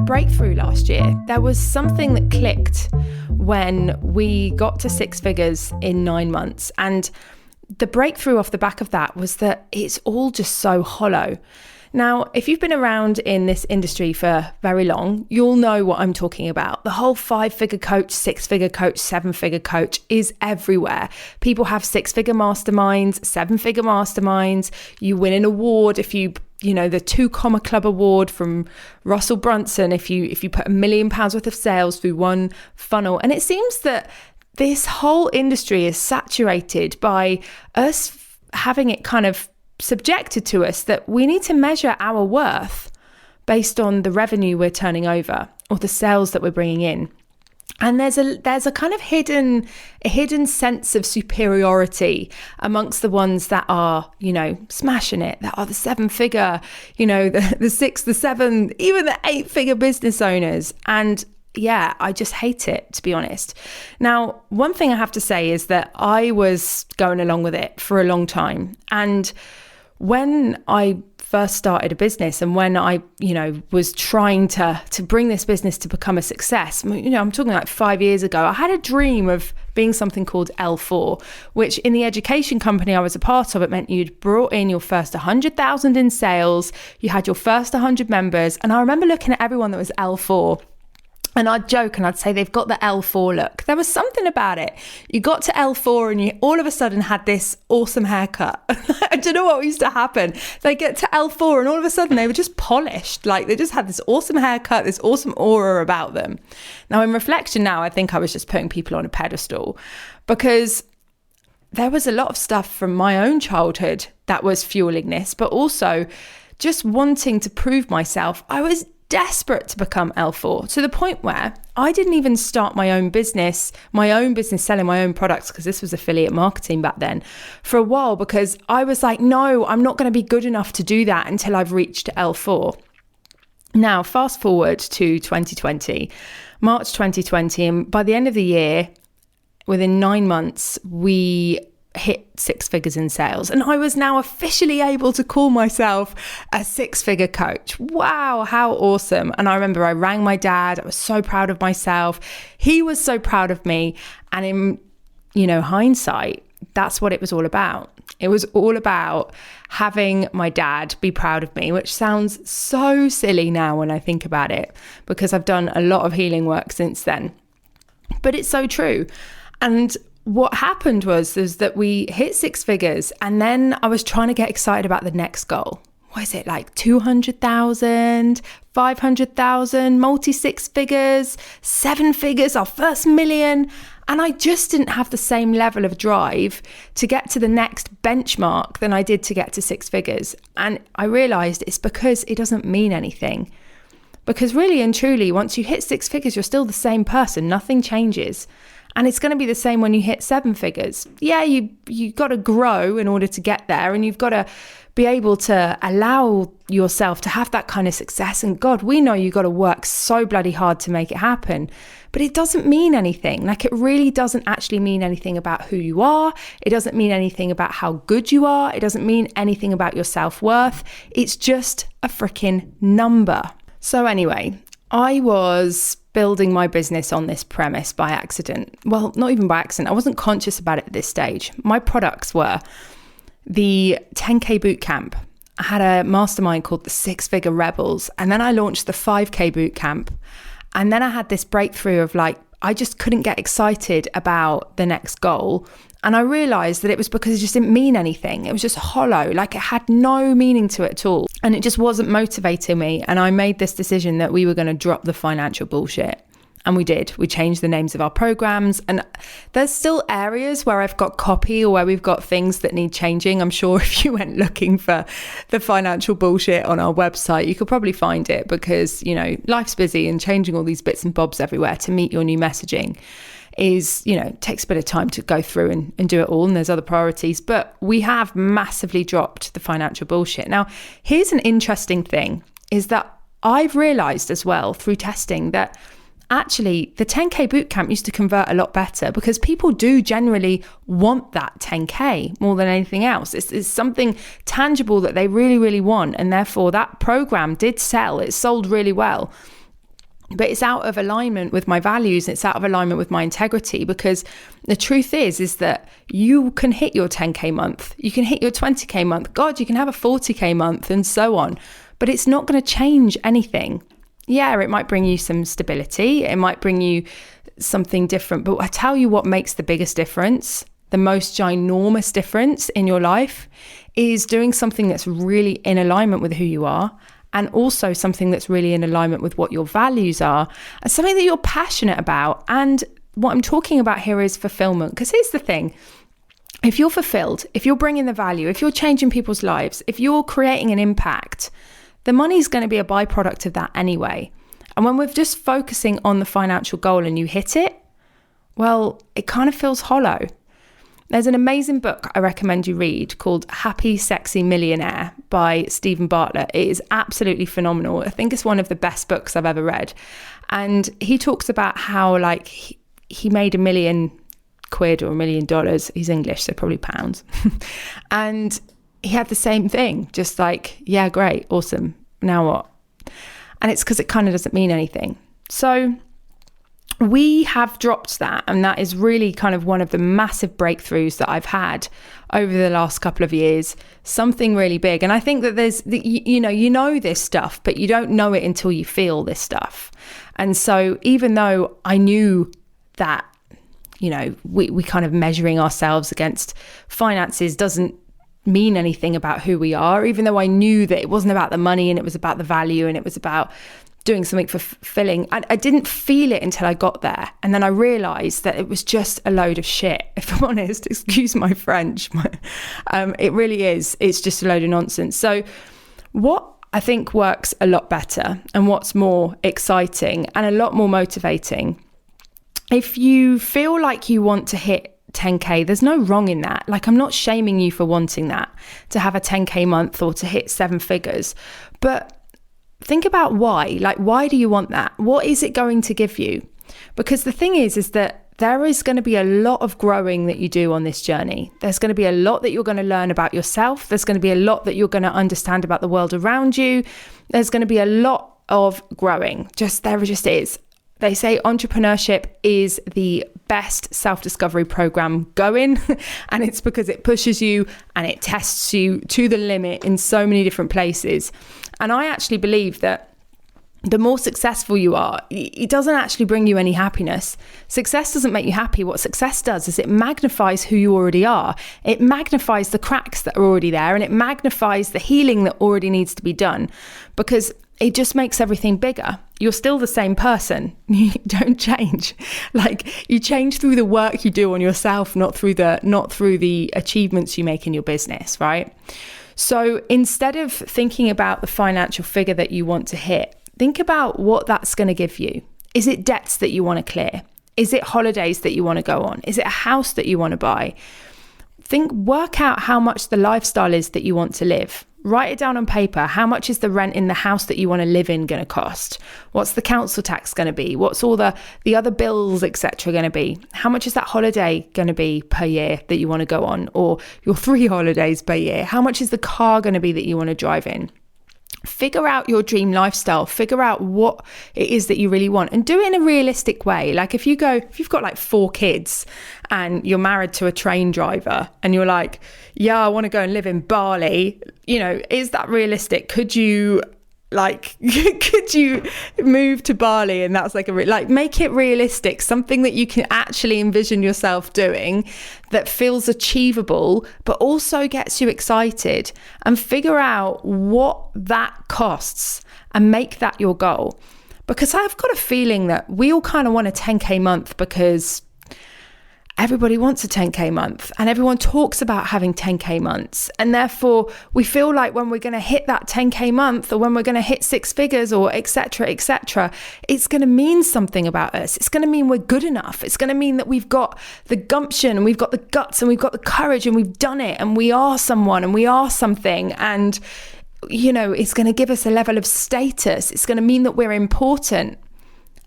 breakthrough last year. There was something that clicked when we got to 6 figures in 9 months. And the breakthrough off the back of that was that it's all just so hollow. Now, if you've been around in this industry for very long, you'll know what I'm talking about. The whole 5-figure coach, 6-figure coach, 7-figure coach is everywhere. People have 6-figure masterminds, 7-figure masterminds. You win an award if you know, the 2 Comma Club award from Russell Brunson, if you put £1 million worth of sales through one funnel. And it seems that this whole industry is saturated by us having it kind of subjected to us that we need to measure our worth based on the revenue we're turning over or the sales that we're bringing in. And there's a kind of hidden sense of superiority amongst the ones that are, you know, smashing it, that are the 7-figure, you know, the 6, the 7, even the 8-figure business owners. And yeah, I just hate it, to be honest. Now, one thing I have to say is that I was going along with it for a long time. And when I first started a business and when I, you know, was trying to bring this business to become a success, you know, I'm talking like 5 years ago, I had a dream of being something called L4, which in the education company I was a part of, it meant you'd brought in your first 100,000 in sales, you had your first 100 members. And I remember looking at everyone that was L4, and I'd joke and I'd say they've got the L4 look. There was something about it. You got to L4 and you all of a sudden had this awesome haircut. I don't know what used to happen. They get to L4 and all of a sudden they were just polished. Like they just had this awesome haircut, this awesome aura about them. Now in reflection now, I think I was just putting people on a pedestal because there was a lot of stuff from my own childhood that was fueling this, but also just wanting to prove myself. I was desperate to become L4 to the point where I didn't even start my own business selling my own products, because this was affiliate marketing back then, for a while, because I was like, no, I'm not going to be good enough to do that until I've reached L4. Now, fast forward to 2020, March 2020, and by the end of the year, within 9 months, we hit 6 figures in sales. And I was now officially able to call myself a 6-figure coach. Wow, how awesome. And I remember I rang my dad. I was so proud of myself. He was so proud of me. And in, you know, hindsight, that's what it was all about. It was all about having my dad be proud of me, which sounds so silly now when I think about it, because I've done a lot of healing work since then. But it's so true. And what happened was that we hit 6 figures, and then I was trying to get excited about the next goal. What is it, like 200,000, 500,000, multi 6 figures, 7 figures, our first million. And I just didn't have the same level of drive to get to the next benchmark than I did to get to 6 figures. And I realized it's because it doesn't mean anything. Because really and truly, once you hit 6 figures, you're still the same person. Nothing changes. And it's going to be the same when you hit 7 figures. Yeah, you got to grow in order to get there, and you've got to be able to allow yourself to have that kind of success. And God, we know you got to work so bloody hard to make it happen, but it doesn't mean anything. Like, it really doesn't actually mean anything about who you are. It doesn't mean anything about how good you are. It doesn't mean anything about your self-worth. It's just a freaking number. So anyway, I was building my business on this premise by accident. Well, not even by accident. I wasn't conscious about it at this stage. My products were the 10K bootcamp. I had a mastermind called the 6-Figure Rebels. And then I launched the 5K bootcamp. And then I had this breakthrough of like, I just couldn't get excited about the next goal. And I realized that it was because it just didn't mean anything. It was just hollow, like it had no meaning to it at all. And it just wasn't motivating me. And I made this decision that we were going to drop the financial bullshit. And we did. We changed the names of our programs. And there's still areas where I've got copy or where we've got things that need changing. I'm sure if you went looking for the financial bullshit on our website, you could probably find it, because, you know, life's busy and changing all these bits and bobs everywhere to meet your new messaging is, you know, takes a bit of time to go through and do it all. And there's other priorities, but we have massively dropped the financial bullshit. Now, here's an interesting thing is that I've realized as well through testing that actually the 10K bootcamp used to convert a lot better, because people do generally want that 10K more than anything else. It's something tangible that they really, really want. And therefore that program did sell. It sold really well. but it's out of alignment with my values. It's out of alignment with my integrity, because the truth is that you can hit your 10K month, you can hit your 20K month, God, you can have a 40K month and so on, but it's not going to change anything. Yeah, it might bring you some stability, it might bring you something different, but I tell you what makes the biggest difference, the most ginormous difference in your life, is doing something that's really in alignment with who you are, and also something that's really in alignment with what your values are, and something that you're passionate about. And what I'm talking about here is fulfillment, because here's the thing. If you're fulfilled, if you're bringing the value, if you're changing people's lives, if you're creating an impact, the money's going to be a byproduct of that anyway. And when we're just focusing on the financial goal and you hit it, well, it kind of feels hollow. There's an amazing book I recommend you read called Happy, Sexy Millionaire by Stephen Bartlett. It is absolutely phenomenal. I think it's one of the best books I've ever read. And he talks about how he made £1 million or $1 million. He's English, so probably pounds. And he had the same thing, just like, yeah, great, awesome. Now what? And it's because it kind of doesn't mean anything. So we have dropped that, and that is really kind of one of the massive breakthroughs that I've had over the last couple of years, something really big. And I think that there's, you know this stuff, but you don't know it until you feel this stuff. And so even though I knew that, we kind of measuring ourselves against finances doesn't mean anything about who we are, even though I knew that it wasn't about the money and it was about the value and it was about doing something fulfilling. I didn't feel it until I got there. And then I realized that it was just a load of shit, if I'm honest, excuse my French. It really is. It's just a load of nonsense. So what I think works a lot better, and what's more exciting and a lot more motivating, if you feel like you want to hit 10K, there's no wrong in that. Like, I'm not shaming you for wanting that, to have a 10K month or to hit 7 figures, but think about why. Like, why do you want that? What is it going to give you? Because the thing is that there is going to be a lot of growing that you do on this journey. There's going to be a lot that you're going to learn about yourself. There's going to be a lot that you're going to understand about the world around you. There's going to be a lot of growing. There just is. They say entrepreneurship is the best self-discovery program going, and it's because it pushes you and it tests you to the limit in so many different places. And I actually believe that the more successful you are, it doesn't actually bring you any happiness. Success doesn't make you happy. What success does is it magnifies who you already are. It magnifies the cracks that are already there, and it magnifies the healing that already needs to be done, because it just makes everything bigger. You're still the same person. You don't change. Like, you change through the work you do on yourself, not through the achievements you make in your business, right? So instead of thinking about the financial figure that you want to hit, think about what that's going to give you. Is it debts that you want to clear? Is it holidays that you want to go on? Is it a house that you want to buy? Work out how much the lifestyle is that you want to live. Write it down on paper. How much is the rent in the house that you want to live in going to cost? What's the council tax going to be? What's all the other bills, etc. going to be? How much is that holiday going to be per year that you want to go on, or your 3 holidays per year? How much is the car going to be that you want to drive in? Figure out your dream lifestyle. Figure out what it is that you really want, and do it in a realistic way. Like, if you've got like 4 kids and you're married to a train driver and you're like, yeah, I want to go and live in Bali, is that realistic? Could you move to Bali? And that's make it realistic, something that you can actually envision yourself doing that feels achievable, but also gets you excited, and figure out what that costs and make that your goal. Because I've got a feeling that we all kind of want a 10K month because everybody wants a 10K month and everyone talks about having 10K months. And therefore we feel like when we're going to hit that 10K month, or when we're going to hit 6 figures, or et cetera, it's going to mean something about us. It's going to mean we're good enough. It's going to mean that we've got the gumption, and we've got the guts, and we've got the courage, and we've done it, and we are someone, and we are something. And, it's going to give us a level of status. It's going to mean that we're important.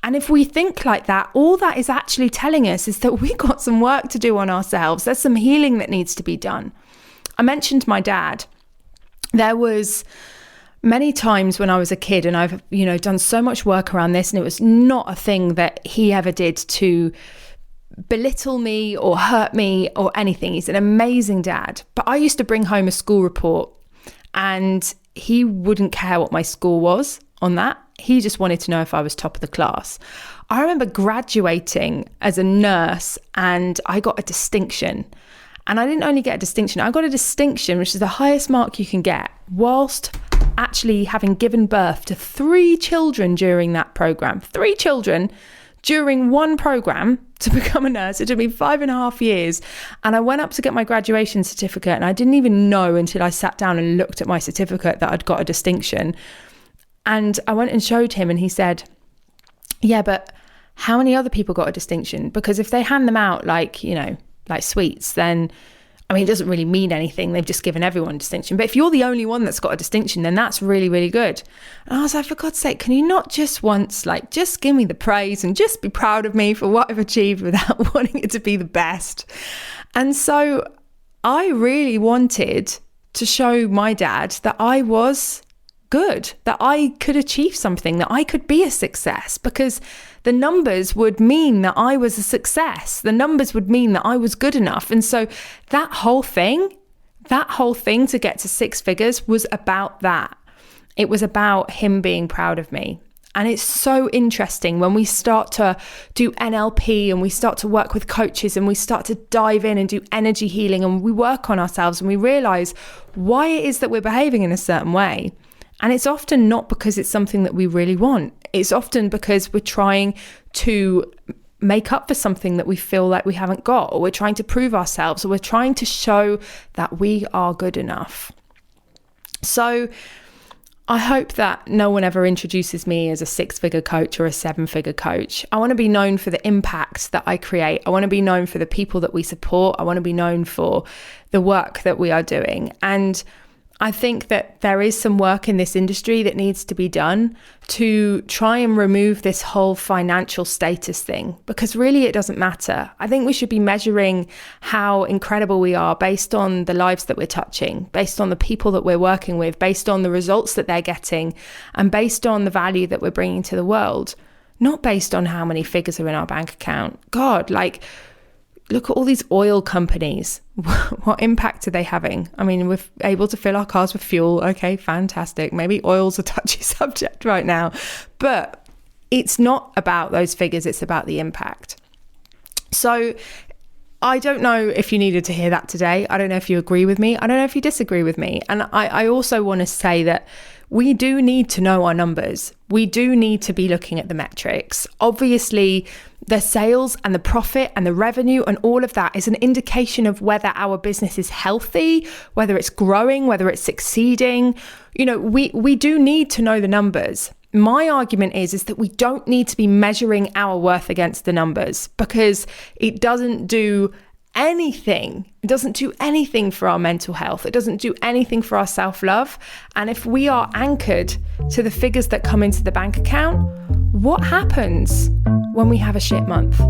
And if we think like that, all that is actually telling us is that we've got some work to do on ourselves. There's some healing that needs to be done. I mentioned my dad. There was many times when I was a kid, and I've, done so much work around this, and it was not a thing that he ever did to belittle me or hurt me or anything. He's an amazing dad. But I used to bring home a school report, and he wouldn't care what my score was on that. He just wanted to know if I was top of the class. I remember graduating as a nurse, and I got a distinction. And I didn't only get a distinction, I got a distinction, which is the highest mark you can get, whilst actually having given birth to 3 children during that program. 3 children during one program to become a nurse. It took me 5.5 years. And I went up to get my graduation certificate, and I didn't even know until I sat down and looked at my certificate that I'd got a distinction. And I went and showed him, and he said, yeah, but how many other people got a distinction? Because if they hand them out like sweets, then it doesn't really mean anything. They've just given everyone a distinction. But if you're the only one that's got a distinction, then that's really, really good. And I was like, for God's sake, can you not just once, just give me the praise and just be proud of me for what I've achieved without wanting it to be the best? And so I really wanted to show my dad that I was good, that I could achieve something, that I could be a success, because the numbers would mean that I was a success. The numbers would mean that I was good enough. And so that whole thing to get to 6 figures was about that. It was about him being proud of me. And it's so interesting when we start to do NLP, and we start to work with coaches, and we start to dive in and do energy healing, and we work on ourselves, and we realize why it is that we're behaving in a certain way. And it's often not because it's something that we really want. It's often because we're trying to make up for something that we feel like we haven't got, or we're trying to prove ourselves, or we're trying to show that we are good enough. So I hope that no one ever introduces me as a 6-figure coach or a 7-figure coach. I want to be known for the impact that I create. I want to be known for the people that we support. I want to be known for the work that we are doing. And I think that there is some work in this industry that needs to be done to try and remove this whole financial status thing, because really it doesn't matter. I think we should be measuring how incredible we are based on the lives that we're touching, based on the people that we're working with, based on the results that they're getting, and based on the value that we're bringing to the world, not based on how many figures are in our bank account. God, look at all these oil companies. What impact are they having? We're able to fill our cars with fuel. Okay, fantastic. Maybe oil's a touchy subject right now, but it's not about those figures. It's about the impact. So I don't know if you needed to hear that today. I don't know if you agree with me. I don't know if you disagree with me. And I also want to say that we do need to know our numbers. We do need to be looking at the metrics. Obviously, the sales and the profit and the revenue and all of that is an indication of whether our business is healthy, whether it's growing, whether it's succeeding. We do need to know the numbers. My argument is that we don't need to be measuring our worth against the numbers, because it doesn't do anything. It doesn't do anything for our mental health. It doesn't do anything for our self-love. And if we are anchored to the figures that come into the bank account, what happens when we have a shit month?